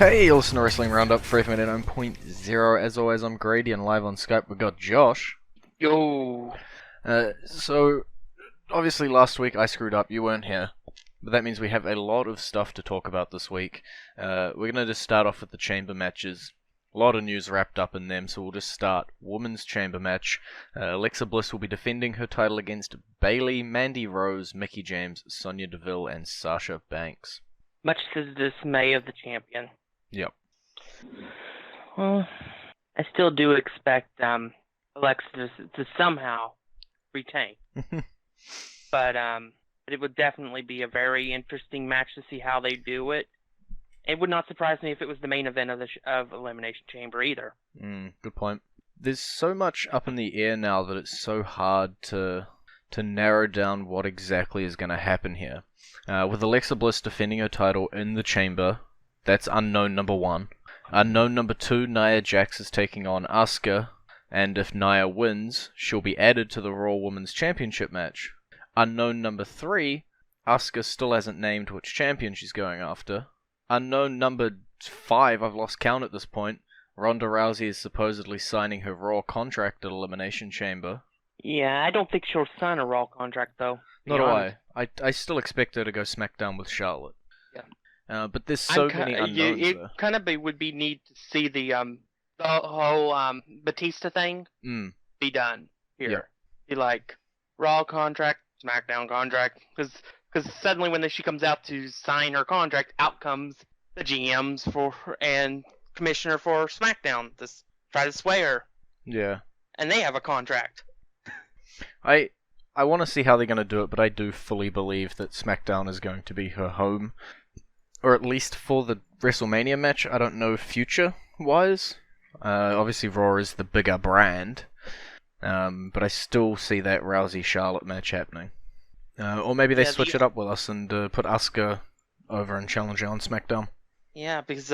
Hey, you listen to Wrestling Roundup, FreeFM 9.0. As always, I'm Grady, and live on Skype we've got Josh. Yo. So, obviously last week I screwed up, you weren't here. But that means we have a lot of stuff to talk about this week. We're going to just start off with the chamber matches. A lot of news wrapped up in them, so we'll just start. Women's chamber match. Alexa Bliss will be defending her title against Bayley, Mandy Rose, Mickie James, Sonya Deville, and Sasha Banks. Much to the dismay of the champion. Yep. Well, I still do expect Alexa to somehow retain. But it would definitely be a very interesting match to see how they do it. It would not surprise me if it was the main event of Elimination Chamber either. Good point. There's so much up in the air now that it's so hard to narrow down what exactly is going to happen here. With Alexa Bliss defending her title in the chamber, that's unknown number 1. Unknown number 2, Nia Jax is taking on Asuka, and if Nia wins, she'll be added to the Raw Women's Championship match. Unknown number 3, Asuka still hasn't named which champion she's going after. Unknown number 5, I've lost count at this point, Ronda Rousey is supposedly signing her Raw contract at Elimination Chamber. Yeah, I don't think she'll sign a Raw contract, though. Nor do I. I still expect her to go SmackDown with Charlotte. Yeah. But there's so many unknowns it there. kind of would be neat to see the whole Batista thing be done here. Yeah. Be like Raw contract, SmackDown contract, because suddenly when she comes out to sign her contract, out comes the GMs and commissioner for SmackDown to try to sway her. Yeah. And they have a contract. I want to see how they're going to do it, but I do fully believe that SmackDown is going to be her home. Or at least for the WrestleMania match. I don't know future-wise. Obviously Raw is the bigger brand. But I still see that Rousey-Charlotte match happening. Or maybe they switch it up with us and put Asuka over and challenge her on SmackDown. Yeah, because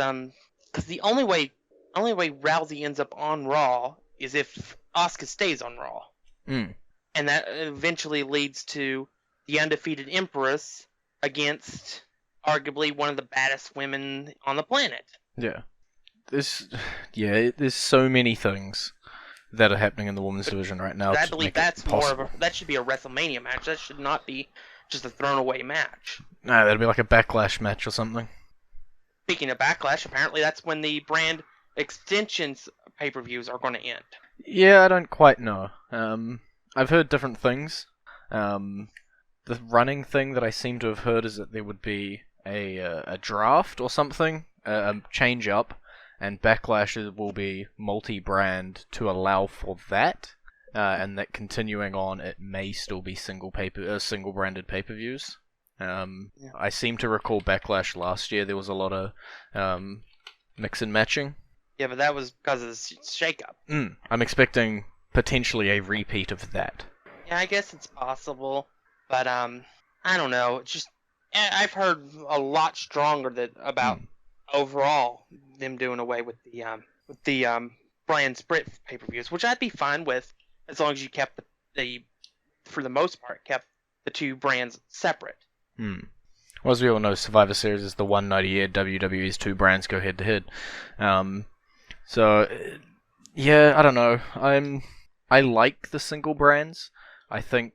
the only way Rousey ends up on Raw is if Asuka stays on Raw. And that eventually leads to the undefeated Empress against arguably one of the baddest women on the planet. Yeah. There's so many things that are happening in the women's division right now. I believe that should be a WrestleMania match. That should not be just a thrown away match. No, that'd be like a Backlash match or something. Speaking of Backlash, apparently that's when the brand extensions pay-per-views are going to end. Yeah, I don't quite know. I've heard different things. The running thing that I seem to have heard is that there would be a draft or something, a change up, and Backlash will be multi-brand to allow for that, and that continuing on, it may still be single branded pay-per-views. I seem to recall Backlash last year. There was a lot of mix and matching. Yeah, but that was because of the shake-up. I'm expecting potentially a repeat of that. Yeah, I guess it's possible, but I don't know. It's just I've heard a lot stronger about overall them doing away with the brand split pay-per-views, which I'd be fine with as long as you kept for the most part, kept the two brands separate. Well, as we all know, Survivor Series is the one night a year WWE's two brands go head to head. So yeah, I don't know. I like the single brands. I think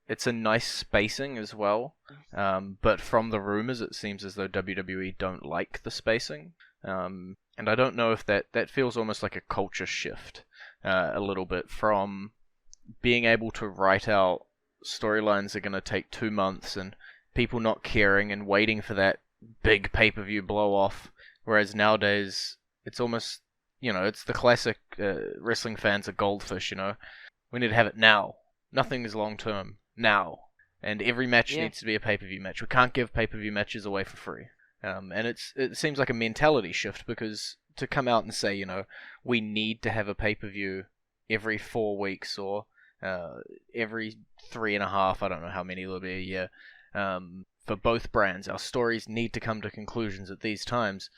it's a nice spacing as well. But from the rumors, it seems as though WWE don't like the spacing. And I don't know if that feels almost like a culture shift, a little bit, from being able to write out storylines that are going to take 2 months and people not caring and waiting for that big pay-per-view blow-off. Whereas nowadays, it's almost, it's the classic wrestling fans are goldfish, We need to have it now. Nothing is long-term. Now. And every match needs to be a pay-per-view match. We can't give pay-per-view matches away for free. And it seems like a mentality shift, because to come out and say, we need to have a pay-per-view every 4 weeks or every 3.5, I don't know how many it'll be a year, for both brands, our stories need to come to conclusions at these times.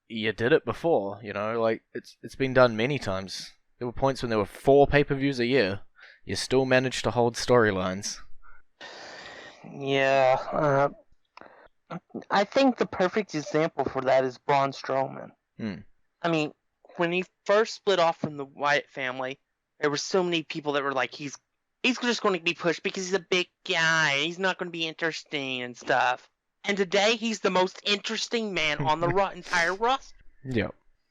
You did it before, it's been done many times. There were points when there were 4 pay-per-views a year. You still managed to hold storylines. Yeah, I think the perfect example for that is Braun Strowman. Hmm. I mean, when he first split off from the Wyatt family, there were so many people that were like, he's just going to be pushed because he's a big guy. He's not going to be interesting and stuff. And today, he's the most interesting man on the entire roster Yeah.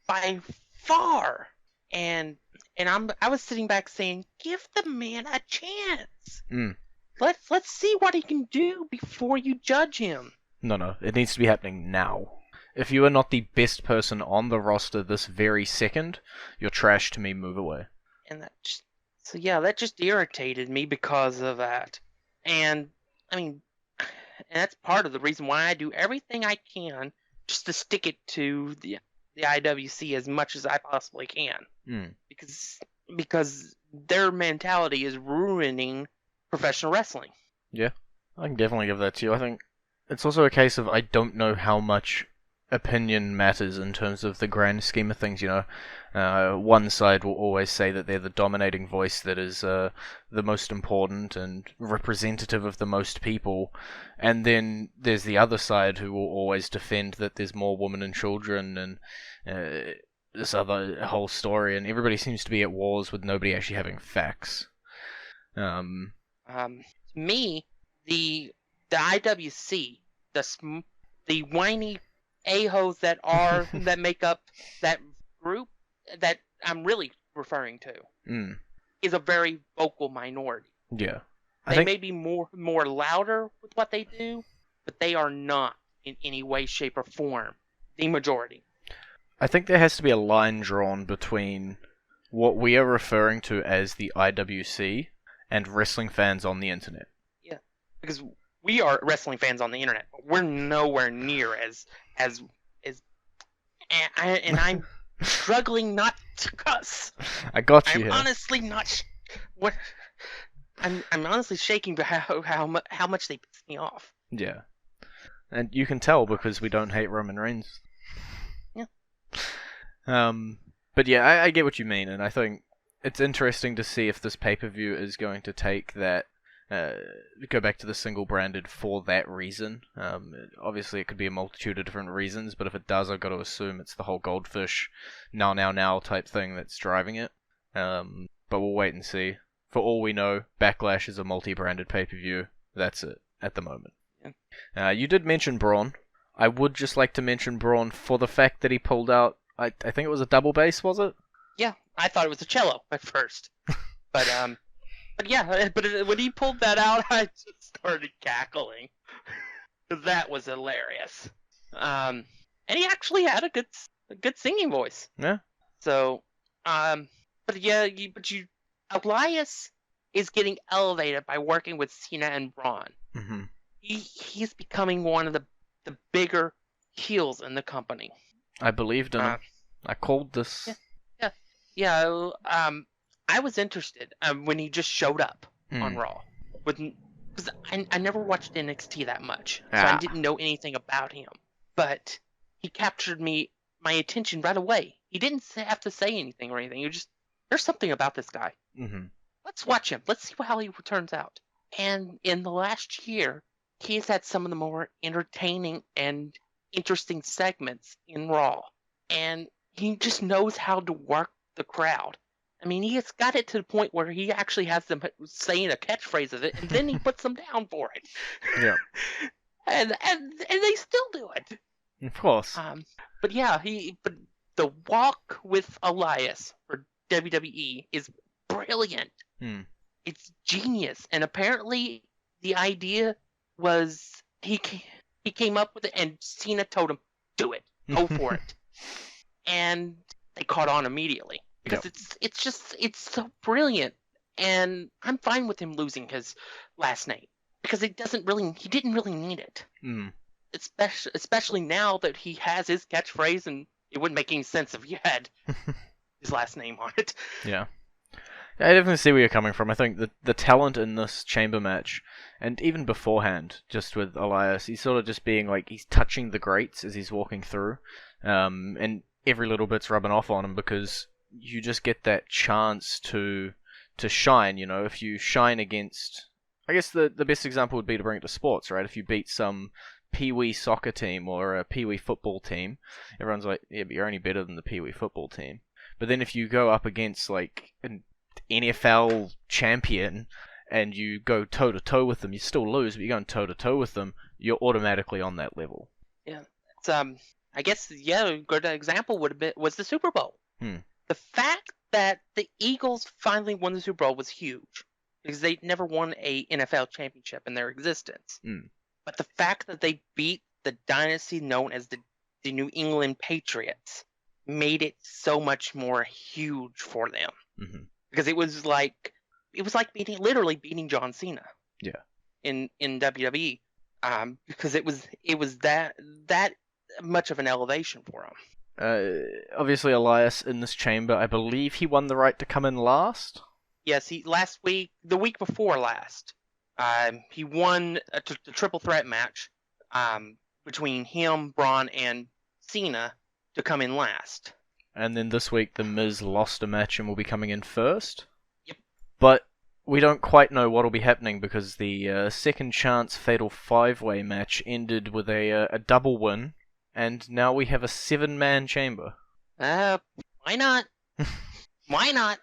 by far. And I was sitting back saying, give the man a chance. Hmm. Let's see what he can do before you judge him. No. It needs to be happening now. If you are not the best person on the roster this very second, you're trash to me. Move away. And that just irritated me because of that. And I mean, and that's part of the reason why I do everything I can just to stick it to the IWC as much as I possibly can. Hmm. Because their mentality is ruining professional wrestling. Yeah, I can definitely give that to you. I think it's also a case of I don't know how much opinion matters in terms of the grand scheme of things. One side will always say that they're the dominating voice that is the most important and representative of the most people, and then there's the other side who will always defend that there's more women and children and this other whole story, and everybody seems to be at wars with nobody actually having facts. To me, the IWC, the whiny a-holes that make up that group that I'm really referring to Mm, is a very vocal minority. yeah, I They think may be more louder with what they do, but they are not in any way, shape, or form the majority. I think there has to be a line drawn between what we are referring to as the IWC and wrestling fans on the internet. Yeah, because we are wrestling fans on the internet, but we're nowhere near as and I'm struggling not to cuss. I got you I'm here. honestly not. What I'm honestly shaking by how much they piss me off. Yeah, and you can tell because we don't hate Roman Reigns. Yeah. But yeah, I get what you mean, and I think it's interesting to see if this pay-per-view is going to take that, go back to the single branded for that reason. Obviously, it could be a multitude of different reasons, but if it does, I've got to assume it's the whole goldfish now type thing that's driving it. But we'll wait and see. For all we know, Backlash is a multi-branded pay-per-view. That's it at the moment. Yeah. You did mention Braun. I would just like to mention Braun for the fact that he pulled out. I think it was a double bass, was it? Yeah, I thought it was a cello at first, but yeah, when he pulled that out, I just started cackling because that was hilarious. And he actually had a good singing voice. Yeah. So, but yeah, Elias is getting elevated by working with Cena and Braun. Mm-hmm. He's becoming one of the bigger heels in the company. I believed in him. I called this. Yeah. I was interested when he just showed up on Raw, because I never watched NXT that much, so I didn't know anything about him. But he captured my attention right away. He didn't have to say anything or anything. There's something about this guy. Mm-hmm. Let's watch him. Let's see how he turns out. And in the last year, he's had some of the more entertaining and interesting segments in Raw. And he just knows how to work the crowd. I mean, he has got it to the point where he actually has them saying a catchphrase of it, and then he puts them down for it. Yeah. and they still do it. Of course. But yeah, but the walk with Elias for WWE is brilliant. It's genius, and apparently the idea was he came up with it, and Cena told him, "Do it, go for it," and they caught on immediately because it's so brilliant, and I'm fine with him losing his last name because he didn't really need it. Especially now that he has his catchphrase, and it wouldn't make any sense if you had his last name on it. Yeah. I definitely see where you're coming from. I think the talent in this chamber match, and even beforehand, just with Elias, he's sort of just being like, he's touching the grates as he's walking through, and every little bit's rubbing off on him because you just get that chance to shine, if you shine against... I guess the best example would be to bring it to sports, right? If you beat some pee-wee soccer team or a pee-wee football team, everyone's like, yeah, but you're only better than the pee-wee football team. But then if you go up against like an NFL champion and you go toe-to-toe with them, you still lose, but you're going toe-to-toe with them, you're automatically on that level. Yeah. It's, I guess, yeah, a good example was the Super Bowl. The fact that the Eagles finally won the Super Bowl was huge because they never won a NFL championship in their existence. But the fact that they beat the dynasty known as the New England Patriots made it so much more huge for them. Because it was like literally beating John Cena. Yeah. In WWE, because it was that much of an elevation for him. Obviously, Elias in this chamber, I believe he won the right to come in last. Yes, the week before last, he won the triple threat match between him, Braun, and Cena to come in last. And then this week, The Miz lost a match and will be coming in first. Yep. But we don't quite know what will be happening because the second chance fatal 5-way match ended with a double win. And now we have a 7-man chamber. Why not? Why not?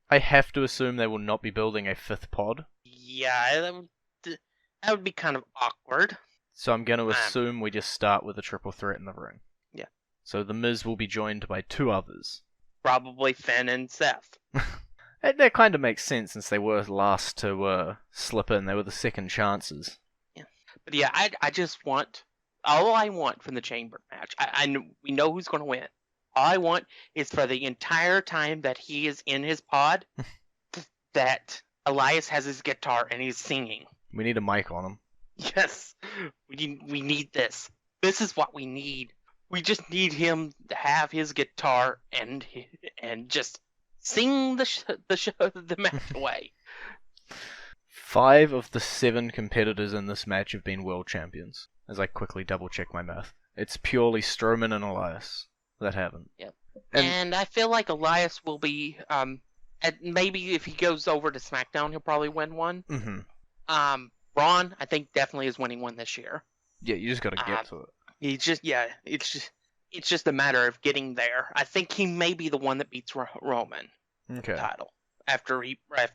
I have to assume they will not be building a 5th pod. Yeah, that would be kind of awkward. So I'm going to assume we just start with a triple threat in the ring. Yeah. So The Miz will be joined by 2 others. Probably Finn and Seth. That kind of makes sense since they were last to slip in. They were the second chances. Yeah. But yeah, I just want... All I want from the chamber match, we know who's going to win. All I want is for the entire time that he is in his pod, that Elias has his guitar and he's singing. We need a mic on him. Yes, we need this. This is what we need. We just need him to have his guitar and just sing the match away. 5 of the 7 competitors in this match have been world champions. As I quickly double check my math, it's purely Strowman and Elias that haven't. Yep. And I feel like Elias will be maybe if he goes over to SmackDown, he'll probably win one. Braun, I think, definitely is winning one this year. Yeah, you just got to get to it. It's just a matter of getting there. I think he may be the one that beats Roman. Okay. Title after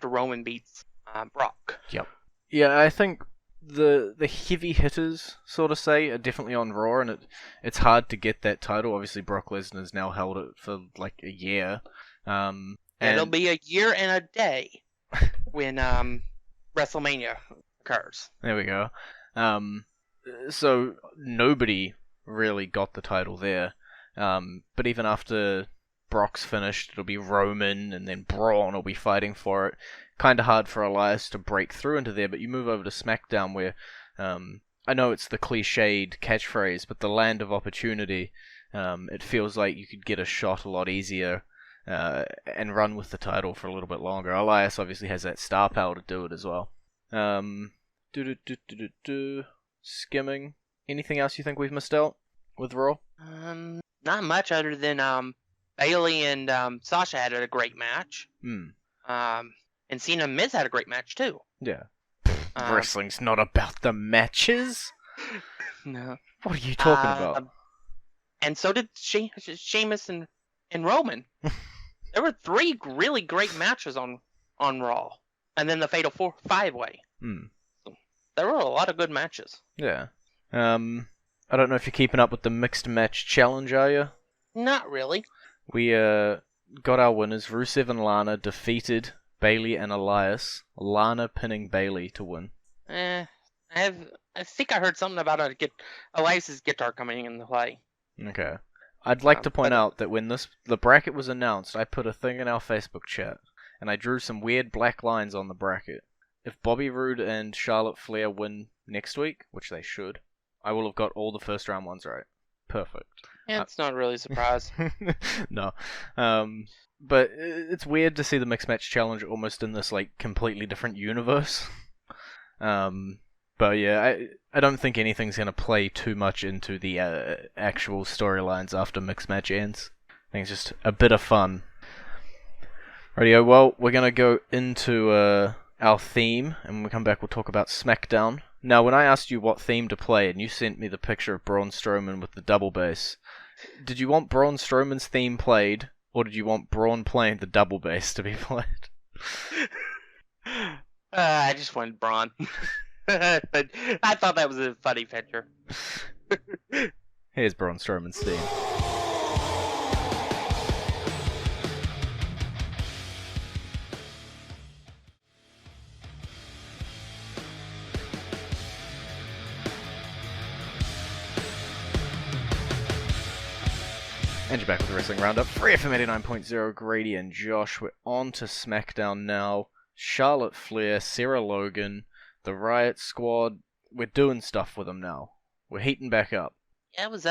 Roman beats Brock. Yep. Yeah, I think the heavy hitters, sort of say, are definitely on Raw, and it's hard to get that title. Obviously, Brock Lesnar's now held it for like a year. And it'll be a year and a day when WrestleMania occurs. There we go. So nobody really got the title there. But even after Brock's finished, it'll be Roman, and then Braun will be fighting for it. Kind of hard for Elias to break through into there, but you move over to SmackDown where, I know it's the cliched catchphrase, but the land of opportunity, it feels like you could get a shot a lot easier and run with the title for a little bit longer. Elias obviously has that star power to do it as well. Skimming. Anything else you think we've missed out with Raw? Not much other than Bayley and Sasha had a great match. And Cena and Miz had a great match too. Yeah. Wrestling's not about the matches. No. What are you talking about? And so did Sheamus and Roman. There were 3 really great matches on Raw, and then the Fatal 5-way. So there were a lot of good matches. Yeah. I don't know if you're keeping up with the mixed match challenge, are you? Not really. We got our winners. Rusev and Lana defeated Bayley and Elias. Lana pinning Bayley to win. I think I heard something about Elias's guitar coming into play. Okay. I'd like to point out that when the bracket was announced, I put a thing in our Facebook chat, and I drew some weird black lines on the bracket. If Bobby Roode and Charlotte Flair win next week, which they should, I will have got all the first round ones right. Perfect. Yeah, it's not really a surprise. No. But it's weird to see the Mixed Match Challenge almost in this, like, completely different universe. But yeah, I don't think anything's going to play too much into the actual storylines after Mixed Match ends. I think it's just a bit of fun. Radio, well, we're going to go into our theme, and when we come back we'll talk about SmackDown Now, when I asked you what theme to play, and you sent me the picture of Braun Strowman with the double bass, did you want Braun Strowman's theme played, or did you want Braun playing the double bass to be played? I just wanted Braun. But I thought that was a funny picture. Here's Braun Strowman's theme. And you're back with the Wrestling Roundup. FreeFM 89.0, Grady and Josh. We're on to SmackDown now. Charlotte Flair, Sarah Logan, the Riot Squad. We're doing stuff with them now. We're heating back up. Yeah, it was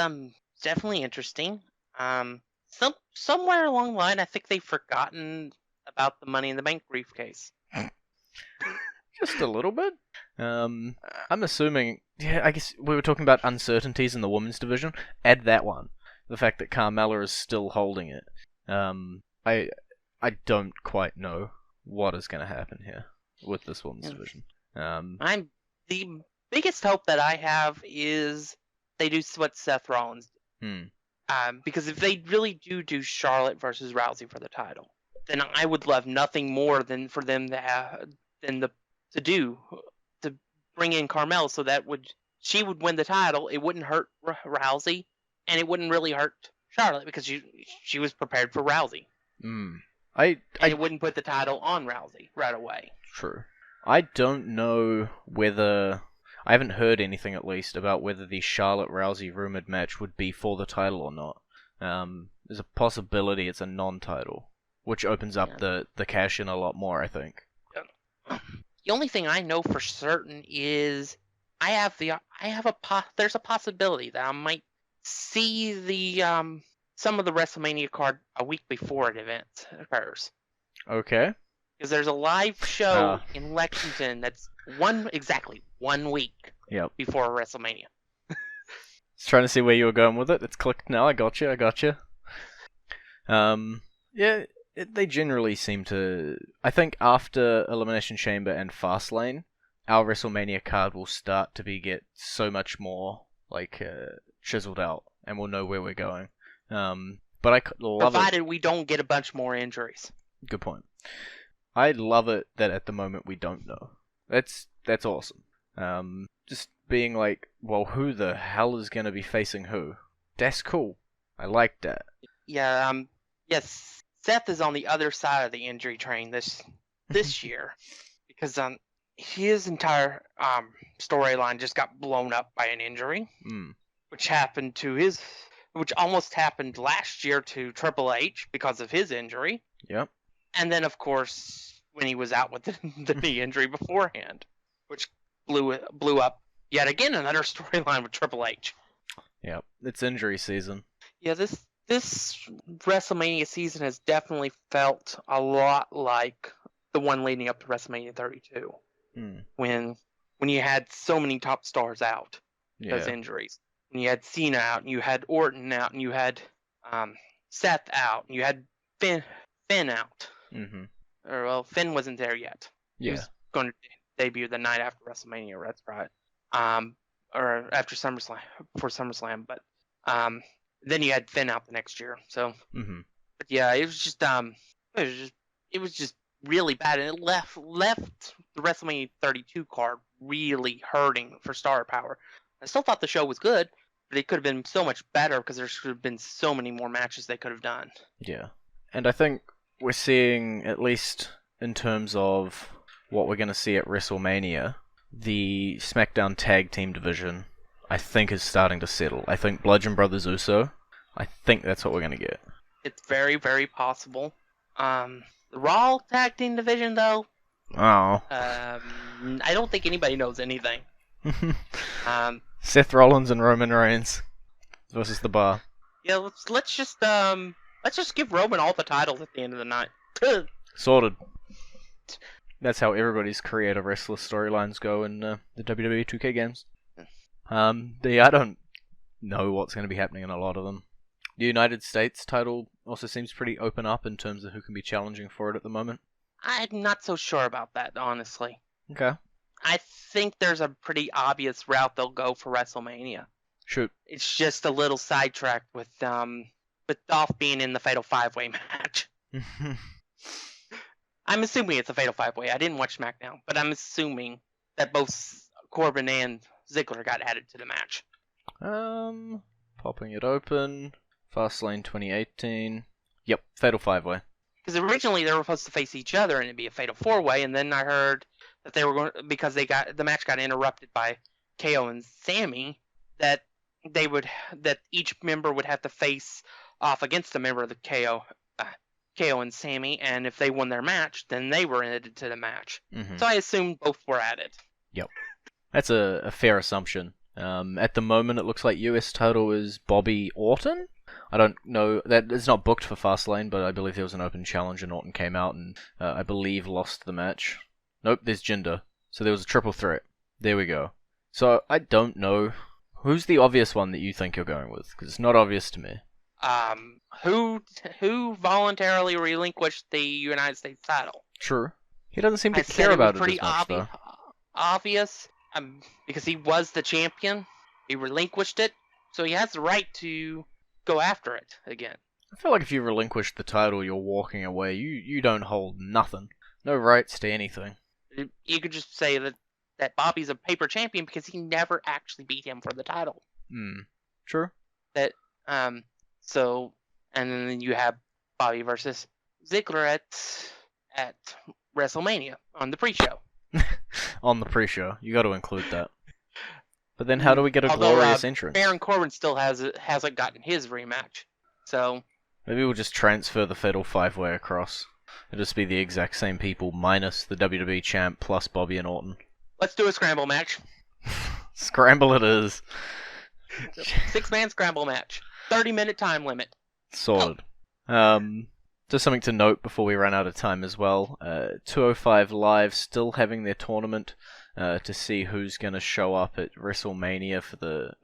definitely interesting. Somewhere along the line, I think they've forgotten about the Money in the Bank briefcase. Just a little bit. I'm assuming. Yeah, I guess we were talking about uncertainties in the women's division. Add that one. The fact that Carmella is still holding it. I don't quite know what is going to happen here with this women's division. I'm the biggest hope that I have is they do what Seth Rollins did. Because if they really do Charlotte versus Rousey for the title, then I would love nothing more than for them to bring in Carmella so that she would win the title. It wouldn't hurt Rousey. And it wouldn't really hurt Charlotte because she was prepared for Rousey. It wouldn't put the title on Rousey right away. True. I don't know whether... I haven't heard anything, at least, about whether the Charlotte-Rousey rumored match would be for the title or not. There's a possibility it's a non-title, which opens up the cash-in a lot more, I think. The only thing I know for certain is there's a possibility that I might see the some of the WrestleMania card a week before an event occurs. Okay. Because there's a live show in Lexington that's exactly 1 week before WrestleMania. Just trying to see where you were going with it. It's clicked now. I got you. They generally seem to... I think after Elimination Chamber and Fastlane, our WrestleMania card will start to get so much more chiseled out, and we'll know where we're going. But I love provided we don't get a bunch more injuries. Good point. I love it that at the moment we don't know. That's awesome. Just being like, well, who the hell is going to be facing who? That's cool. I like that. Yeah. Yes. Seth is on the other side of the injury train this year because his entire storyline just got blown up by an injury. Which almost happened last year to Triple H because of his injury. Yep. And then, of course, when he was out with the knee injury beforehand, which blew up yet again another storyline with Triple H. Yep. It's injury season. Yeah, this WrestleMania season has definitely felt a lot like the one leading up to WrestleMania 32, when you had so many top stars out because injuries. And you had Cena out, and you had Orton out, and you had Seth out, and you had Finn out. Finn wasn't there yet. He was going to debut the night after WrestleMania, that's right. Or after SummerSlam, before SummerSlam. But then you had Finn out the next year. So, but yeah, it was just really bad, and it left the WrestleMania 32 card really hurting for star power. I still thought the show was good, but it could have been so much better because there should have been so many more matches they could have done. Yeah. And I think we're seeing, at least in terms of what we're going to see at WrestleMania, the SmackDown Tag Team division, I think, is starting to settle. I think Bludgeon Brothers Uso, I think that's what we're going to get. It's very, very possible. The Raw Tag Team division, though, I don't think anybody knows anything. Seth Rollins and Roman Reigns versus The Bar. Yeah, let's just give Roman all the titles at the end of the night. Sorted. That's how everybody's creative wrestler storylines go in the WWE 2K games. I don't know what's going to be happening in a lot of them. The United States title also seems pretty open up in terms of who can be challenging for it at the moment. I'm not so sure about that, honestly. Okay. I think there's a pretty obvious route they'll go for WrestleMania. Shoot. It's just a little sidetracked with Dolph being in the Fatal 5-Way match. I'm assuming it's a Fatal 5-Way. I didn't watch SmackDown, but I'm assuming that both Corbin and Ziggler got added to the match. Popping it open. Fastlane 2018. Yep, Fatal 5-Way. Because originally they were supposed to face each other and it'd be a Fatal 4-Way, and then I heard that they were going because the match got interrupted by KO and Sammy, that each member would have to face off against a member of the KO and Sammy, and if they won their match, then they were added to the match. Mm-hmm. So I assumed both were added. Yep. That's a fair assumption. At the moment, it looks like US title is Bobby Orton. I don't know, that it's not booked for Fastlane, but I believe there was an open challenge and Orton came out and I believe lost the match. Nope, there's Jinder. So there was a triple threat. There we go. So I don't know. Who's the obvious one that you think you're going with? Because it's not obvious to me. Who voluntarily relinquished the United States title? True. He doesn't seem to care about it as much, though. Obvious, because he was the champion. He relinquished it, so he has the right to go after it again. I feel like if you relinquish the title, you're walking away. You don't hold nothing. No rights to anything. You could just say that Bobby's a paper champion because he never actually beat him for the title. True. So, and then you have Bobby versus Ziggler at WrestleMania on the pre-show. On the pre-show, you got to include that. But then, how do we get a glorious entrance? Baron Corbin still hasn't gotten his rematch, so maybe we'll just transfer the Fatal 5-Way across. It'll just be the exact same people minus the WWE champ plus Bobby and Orton. Let's do a scramble match. Scramble it is. 6-man scramble match. 30-minute time limit. Sorted. Just something to note before we run out of time as well. 205 Live still having their tournament to see who's going to show up at WrestleMania for the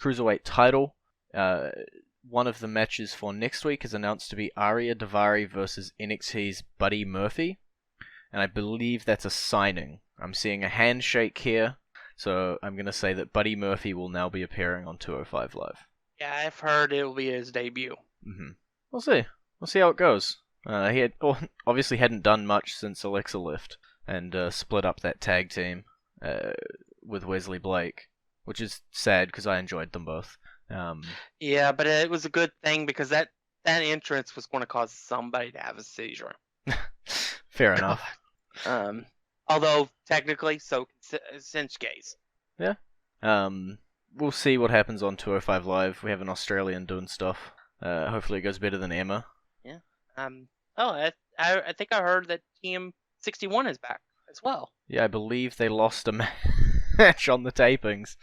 Cruiserweight title. One of the matches for next week is announced to be Arya Daivari versus NXT's Buddy Murphy. And I believe that's a signing. I'm seeing a handshake here. So I'm going to say that Buddy Murphy will now be appearing on 205 Live. Yeah, I've heard it'll be his debut. We'll see. We'll see how it goes. He obviously hadn't done much since Alexa left and split up that tag team with Wesley Blake, which is sad because I enjoyed them both. Yeah, but it was a good thing because that entrance was going to cause somebody to have a seizure. Fair enough. Although technically, so since gays. Yeah. We'll see what happens on 205 Live. We have an Australian doing stuff. Hopefully it goes better than Emma. Yeah. I think I heard that Team 61 is back as well. Yeah, I believe they lost a match on the tapings.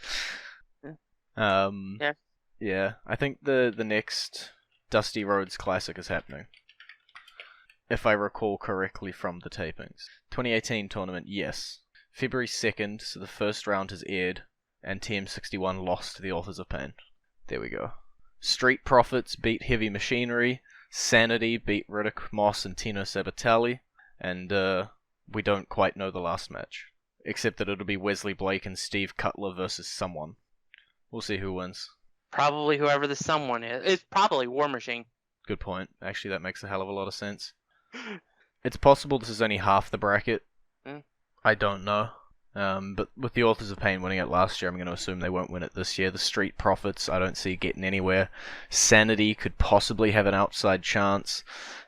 Yeah. Yeah, I think the next Dusty Rhodes Classic is happening. If I recall correctly from the tapings. 2018 tournament, yes. February 2nd, so the first round has aired, and TM61 lost to the Authors of Pain. There we go. Street Profits beat Heavy Machinery, Sanity beat Riddick Moss and Tino Sabatelli, and we don't quite know the last match. Except that it'll be Wesley Blake and Steve Cutler versus someone. We'll see who wins. Probably whoever the someone is. It's probably War Machine. Good point. Actually, that makes a hell of a lot of sense. It's possible this is only half the bracket. I don't know. But with the Authors of Pain winning it last year, I'm going to assume they won't win it this year. The Street Profits, I don't see getting anywhere. Sanity could possibly have an outside chance,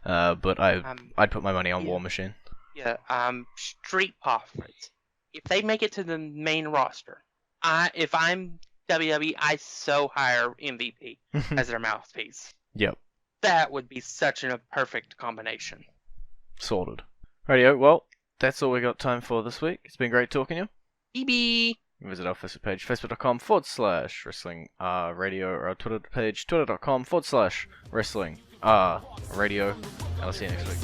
but I'd put my money on War Machine. Yeah, Street Profits. If they make it to the main roster, if I'm WWE, I so hire MVP as their mouthpiece. Yep. That would be such a perfect combination. Sorted. Rightio, well, that's all we got time for this week. It's been great talking to you. BB! Visit our Facebook page, facebook.com/wrestling radio, or our Twitter page, twitter.com/wrestling radio. And I'll see you next week.